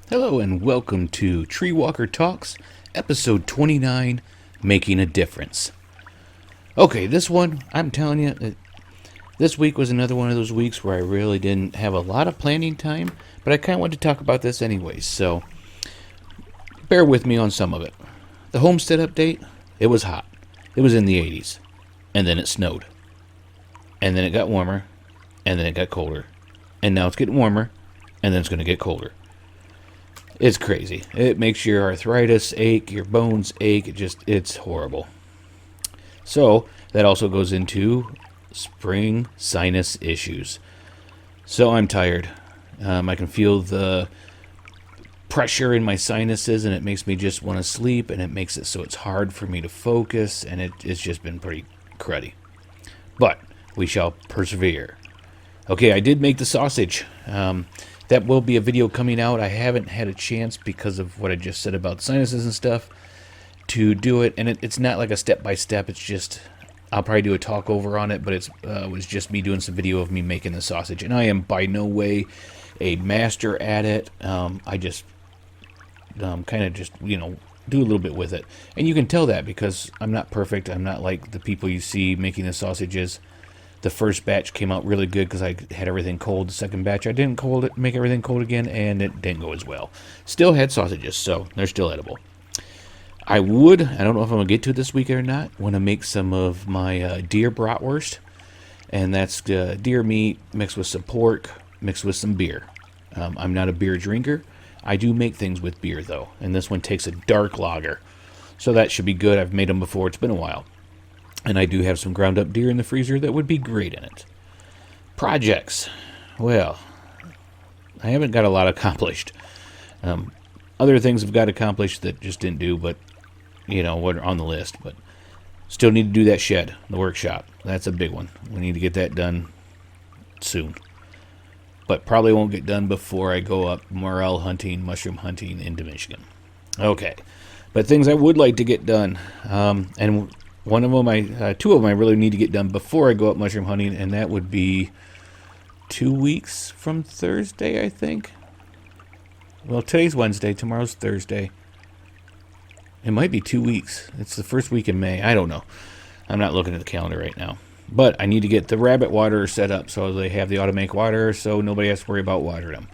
Hello and welcome to TreeWalker Talks, episode 29, Making a Difference. Okay, this one, I'm telling you, this week was another one of those weeks where I really didn't have a lot of planning time, but I kind of wanted to talk about this anyways, so bear with me on some of it. The homestead update, it was hot. It was in the 80s, and then it snowed, and then it got warmer, and then it got colder, and now it's getting warmer, and then it's going to get colder. It's crazy. It makes your arthritis ache, your bones ache. It's horrible. So that also goes into spring sinus issues. So I'm tired. I can feel the pressure in my sinuses, and it makes me just want to sleep, and it makes it so it's hard for me to focus, and it's just been pretty cruddy. But we shall persevere. Okay, I did make the sausage. That will be a video coming out. I haven't had a chance because of what I just said about sinuses and stuff to do it, and it's not like a step-by-step. It's just I'll probably do a talk over on it, but it was just me doing some video of me making the sausage, and I am by no way a master at it. I just kind of just do a little bit with it, and you can tell that because I'm not perfect. I'm not like the people you see making the sausages. The first batch came out really good because I had everything cold. The second batch, I didn't make everything cold again, and it didn't go as well. Still had sausages, so they're still edible. I don't know if I'm going to get to it this week or not, want to make some of my deer bratwurst. And that's deer meat mixed with some pork, mixed with some beer. I'm not a beer drinker. I do make things with beer, though. And this one takes a dark lager. So that should be good. I've made them before. It's been a while. And I do have some ground up deer in the freezer that would be great in it. Projects. Well, I haven't got a lot accomplished. Other things I've got accomplished that just didn't do, but, what are on the list. But still need to do that shed, the workshop. That's a big one. We need to get that done soon. But probably won't get done before I go up morel hunting, mushroom hunting into Michigan. Okay. But things I would like to get done. And one of them, two of them I really need to get done before I go up mushroom hunting, and that would be 2 weeks from Thursday, I think. Well, today's Wednesday, tomorrow's Thursday. It might be 2 weeks. It's the first week in May. I don't know. I'm not looking at the calendar right now. But I need to get the rabbit water set up so they have the automatic water so nobody has to worry about watering them.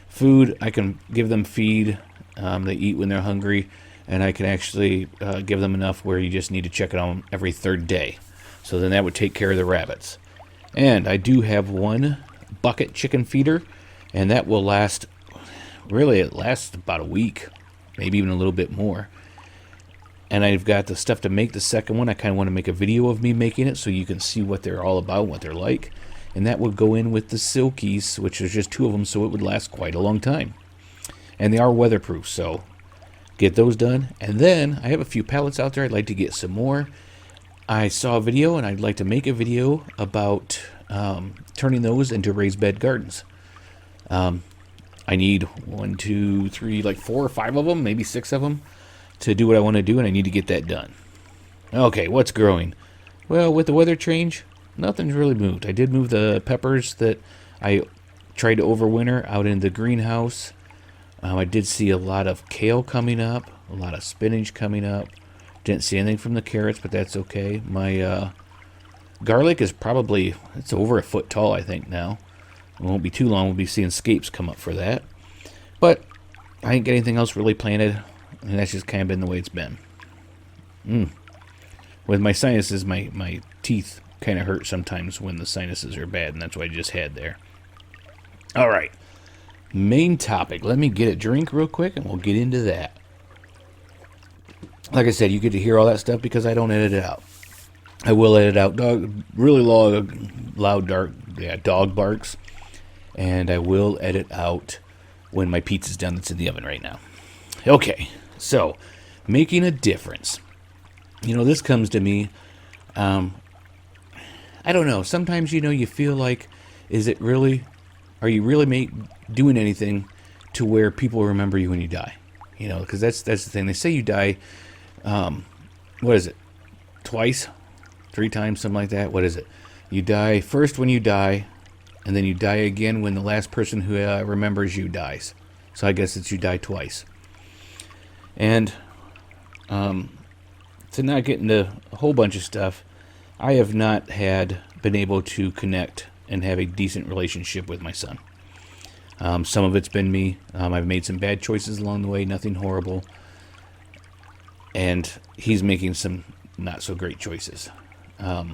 Food, I can give them feed. They eat when they're hungry. And I can actually give them enough where you just need to check it on every third day. So then that would take care of the rabbits. And I do have one bucket chicken feeder, and that will last, really it lasts about a week, maybe even a little bit more. And I've got the stuff to make the second one. I kind of want to make a video of me making it so you can see what they're all about, what they're like. And that would go in with the Silkies, which is just two of them, so it would last quite a long time. And they are weatherproof, so get those done. And then I have a few pallets out there. I'd like to get some more. I saw a video, and I'd like to make a video about turning those into raised bed gardens. I need 1, 2, 3, like 4 or 5 of them, maybe 6 of them, to do what I want to do, and I need to get that done. Okay, what's growing? Well, with the weather change, nothing's really moved. I did move the peppers that I tried to overwinter out in the greenhouse. I did see a lot of kale coming up, a lot of spinach coming up. Didn't see anything from the carrots, but that's okay. My garlic is it's over a foot tall, I think, now. It won't be too long. We'll be seeing scapes come up for that. But I ain't got anything else really planted, and that's just kind of been the way it's been. With my sinuses, my teeth kind of hurt sometimes when the sinuses are bad, and that's what I just had there. All right. Main topic. Let me get a drink real quick, and we'll get into that. Like I said, you get to hear all that stuff because I don't edit it out. I will edit out really loud, dog barks, and I will edit out when my pizza's done that's in the oven right now. Okay, so making a difference. This comes to me. I don't know. Sometimes you feel like, are you really doing anything to where people remember you when you die? Because that's the thing. They say you die, what is it, twice, 3 times, something like that. What is it? You die first when you die, and then you die again when the last person who remembers you dies. So I guess it's you die twice. And to not get into a whole bunch of stuff, I have not been able to connect and have a decent relationship with my son. Some of it's been me. I've made some bad choices along the way, nothing horrible. And he's making some not so great choices. I'd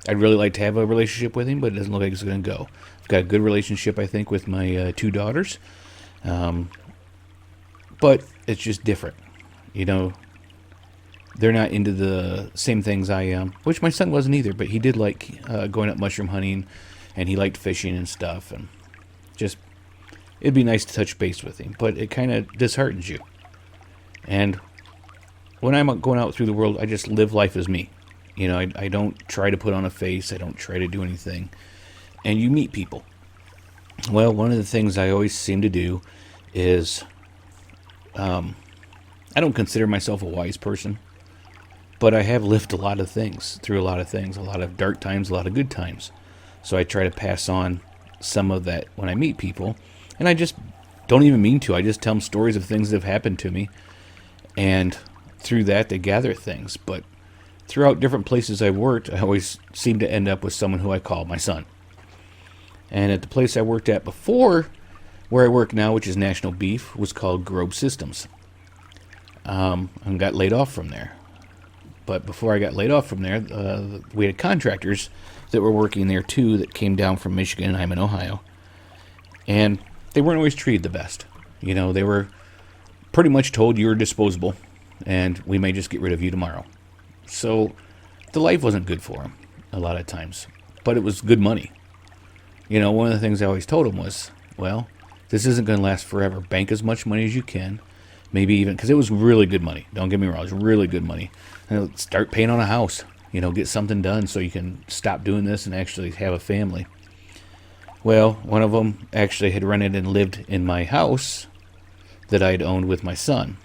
really like to have a relationship with him, but it doesn't look like it's going to go. I've got a good relationship, I think, with my 2 daughters. But it's just different. You know, they're not into the same things I am, which my son wasn't either, but he did like going up mushroom hunting, and he liked fishing and stuff, and just, it'd be nice to touch base with him, but it kind of disheartens you. And when I'm going out through the world, I just live life as me. You know, I don't try to put on a face, I don't try to do anything, and you meet people. Well, one of the things I always seem to do is, I don't consider myself a wise person, but I have lived a lot of things, a lot of dark times, a lot of good times. So I try to pass on some of that when I meet people, and I just don't even mean to. I just tell them stories of things that have happened to me, and through that they gather things. But throughout different places I've worked, I always seem to end up with someone who I call my son. And at the place I worked at before, where I work now, which is National Beef, was called Grove Systems. And got laid off from there. But before I got laid off from there, we had contractors that were working there too that came down from Michigan, and I'm in Ohio. And they weren't always treated the best. You know, they were pretty much told you were disposable, and we may just get rid of you tomorrow. So the life wasn't good for them a lot of times, but it was good money. You know, one of the things I always told them was, well, this isn't going to last forever. Bank as much money as you can. Maybe even, because it was really good money. Don't get me wrong, it was really good money. And start paying on a house. You know, get something done so you can stop doing this and actually have a family. Well, one of them actually had rented and lived in my house that I'd owned with my son.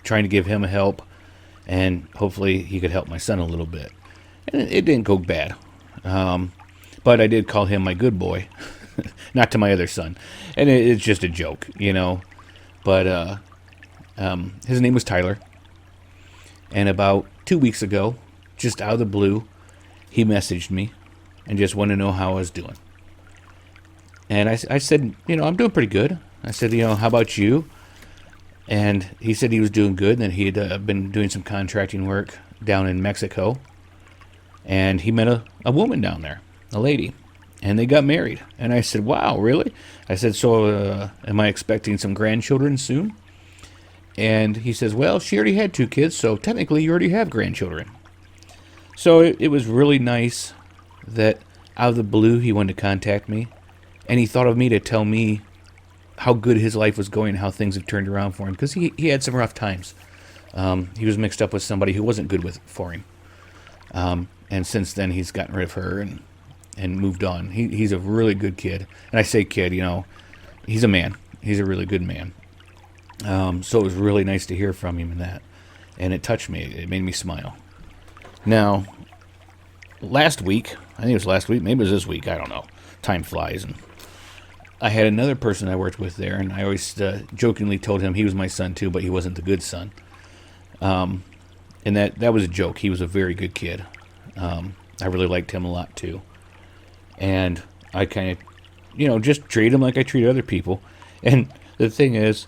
Trying to give him a help, and hopefully he could help my son a little bit. And it didn't go bad. But I did call him my good boy, not to my other son. And it's just a joke, you know. But his name was Tyler. And about 2 weeks ago, just out of the blue, he messaged me and just wanted to know how I was doing. And I said, you know, I'm doing pretty good. I said, you know, how about you? And he said he was doing good, and that he had been doing some contracting work down in Mexico. And he met a woman down there, a lady, and they got married. And I said, wow, really? I said, so am I expecting some grandchildren soon? And he says, well, she already had 2 kids, so technically you already have grandchildren. So it was really nice that out of the blue he wanted to contact me, and he thought of me to tell me how good his life was going and how things have turned around for him, because he had some rough times. He was mixed up with somebody who wasn't good for him. And since then he's gotten rid of her and moved on. He's a really good kid. And I say kid, you know, he's a man. He's a really good man. So it was really nice to hear from him in that. And it touched me. It made me smile. Now, last week, I think it was last week, maybe it was this week, I don't know. Time flies. And I had another person I worked with there, and I always jokingly told him he was my son too, but he wasn't the good son. And that was a joke. He was a very good kid. I really liked him a lot too. And I kind of, you know, just treat him like I treat other people. And the thing is,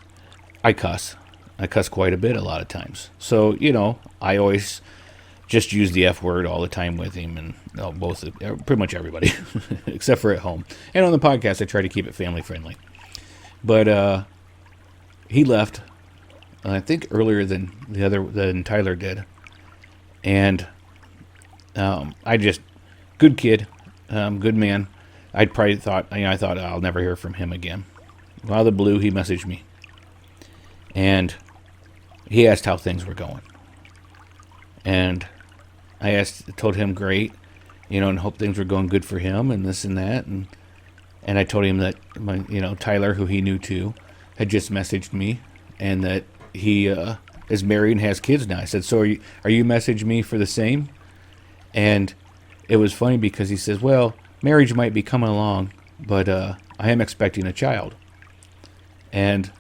I cuss. I cuss quite a bit a lot of times. So, you know, I always just use the F word all the time with him, and pretty much everybody, except for at home. And on the podcast, I try to keep it family friendly. But he left, I think earlier than Tyler did, and I just good kid, good man. I thought I'll never hear from him again. Out of the blue, he messaged me, and he asked how things were going, and I told him great, you know, and hope things were going good for him and this and that, and I told him that Tyler, who he knew too, had just messaged me, and that he is married and has kids now. I said, so are you messaging me for the same? And it was funny because he says, well, marriage might be coming along, but I am expecting a child. And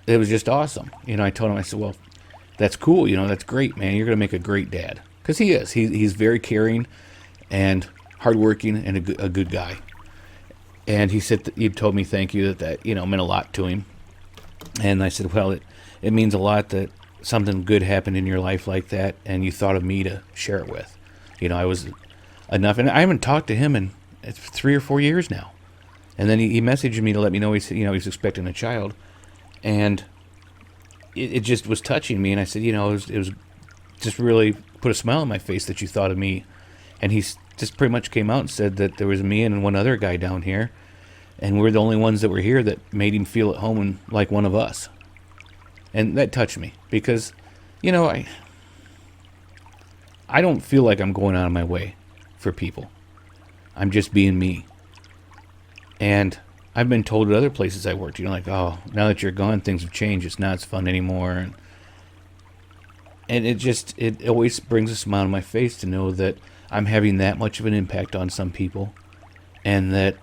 it was just awesome. I told him, I said, well, that's cool. That's great, man. You're going to make a great dad. Because he is. He's very caring and hardworking and a good guy. And he said he told me thank you, that meant a lot to him. And I said, well, it means a lot that something good happened in your life like that, and you thought of me to share it with. I was enough. And I haven't talked to him in 3 or 4 years now. And then he messaged me to let me know he's expecting a child. And it just was touching me. And I said, it was just really put a smile on my face that you thought of me. And he just pretty much came out and said that there was me and one other guy down here, and we're the only ones that were here that made him feel at home and like one of us. And that touched me because, I don't feel like I'm going out of my way for people. I'm just being me. And I've been told at other places I worked, like, oh, now that you're gone, things have changed. It's not as fun anymore. And it always brings a smile on my face to know that I'm having that much of an impact on some people. And that,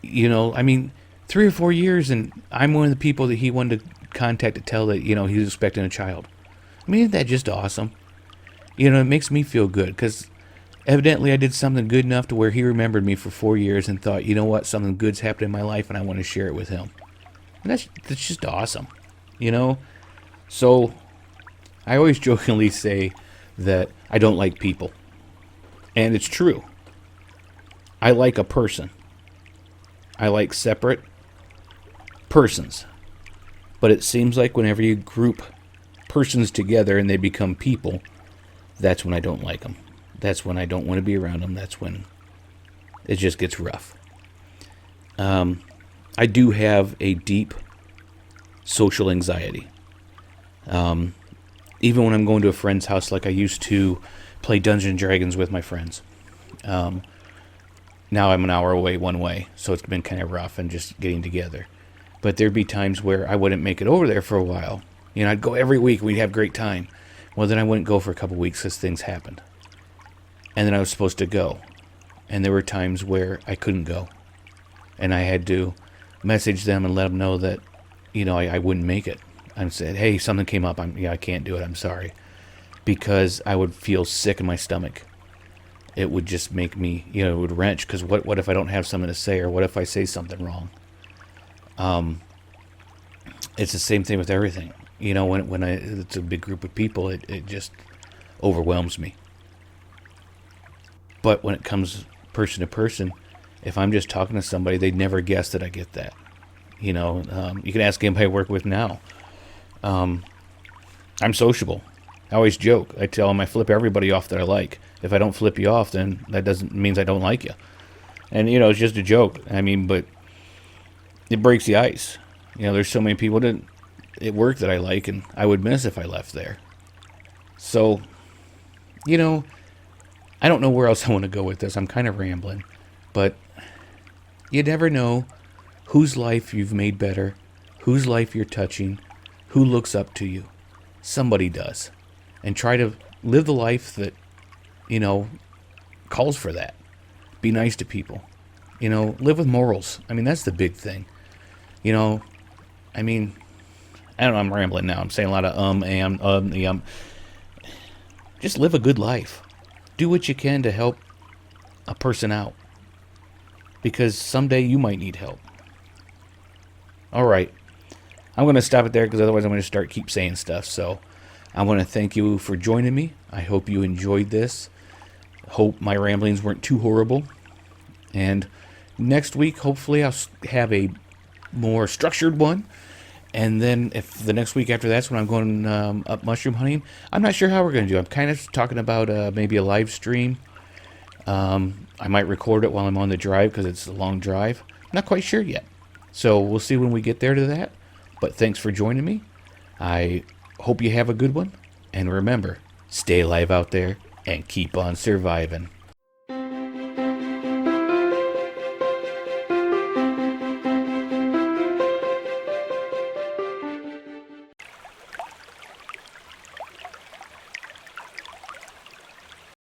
3 or 4 years, and I'm one of the people that he wanted to contact to tell that, he was expecting a child. Isn't that just awesome? It makes me feel good because evidently I did something good enough to where he remembered me for 4 years and thought, you know what, something good's happened in my life and I want to share it with him. And that's just awesome, So I always jokingly say that I don't like people. And it's true. I like a person. I like separate persons. But it seems like whenever you group persons together and they become people, that's when I don't like them. That's when I don't want to be around them. That's when it just gets rough. I do have a deep social anxiety. Even when I'm going to a friend's house, like I used to play Dungeons and Dragons with my friends. Now I'm an hour away one way, so it's been kind of rough and just getting together. But there'd be times where I wouldn't make it over there for a while. I'd go every week. We'd have a great time. Well, then I wouldn't go for a couple weeks because things happened. And then I was supposed to go. And there were times where I couldn't go. And I had to message them and let them know that, I wouldn't make it. I said, hey, something came up. I can't do it. I'm sorry. Because I would feel sick in my stomach. It would just make me, it would wrench. Because what if I don't have something to say? Or what if I say something wrong? It's the same thing with everything. When it's a big group of people, it just overwhelms me. But when it comes person to person, if I'm just talking to somebody, they'd never guess that I get that. You can ask anybody I work with now. I'm sociable. I always joke. I tell them I flip everybody off that I like. If I don't flip you off, then that means I don't like you. And, it's just a joke. But it breaks the ice. There's so many people at work that I like and I would miss if I left there. So, I don't know where else I want to go with this. I'm kind of rambling. But you never know whose life you've made better, whose life you're touching, who looks up to you. Somebody does. And try to live the life that, calls for that. Be nice to people. Live with morals. That's the big thing. I don't know, I'm rambling now. I'm saying a lot of Just live a good life. Do what you can to help a person out. Because someday you might need help. All right. I'm going to stop it there because otherwise I'm going to keep saying stuff. So I want to thank you for joining me. I hope you enjoyed this. Hope my ramblings weren't too horrible. And next week, hopefully I'll have a more structured one. And then if the next week after that's when I'm going up mushroom hunting, I'm not sure how we're going to do. I'm kind of talking about maybe a live stream. I might record it while I'm on the drive because it's a long drive. I'm not quite sure yet. So we'll see when we get there to that. But thanks for joining me. I hope you have a good one. And remember, stay alive out there and keep on surviving.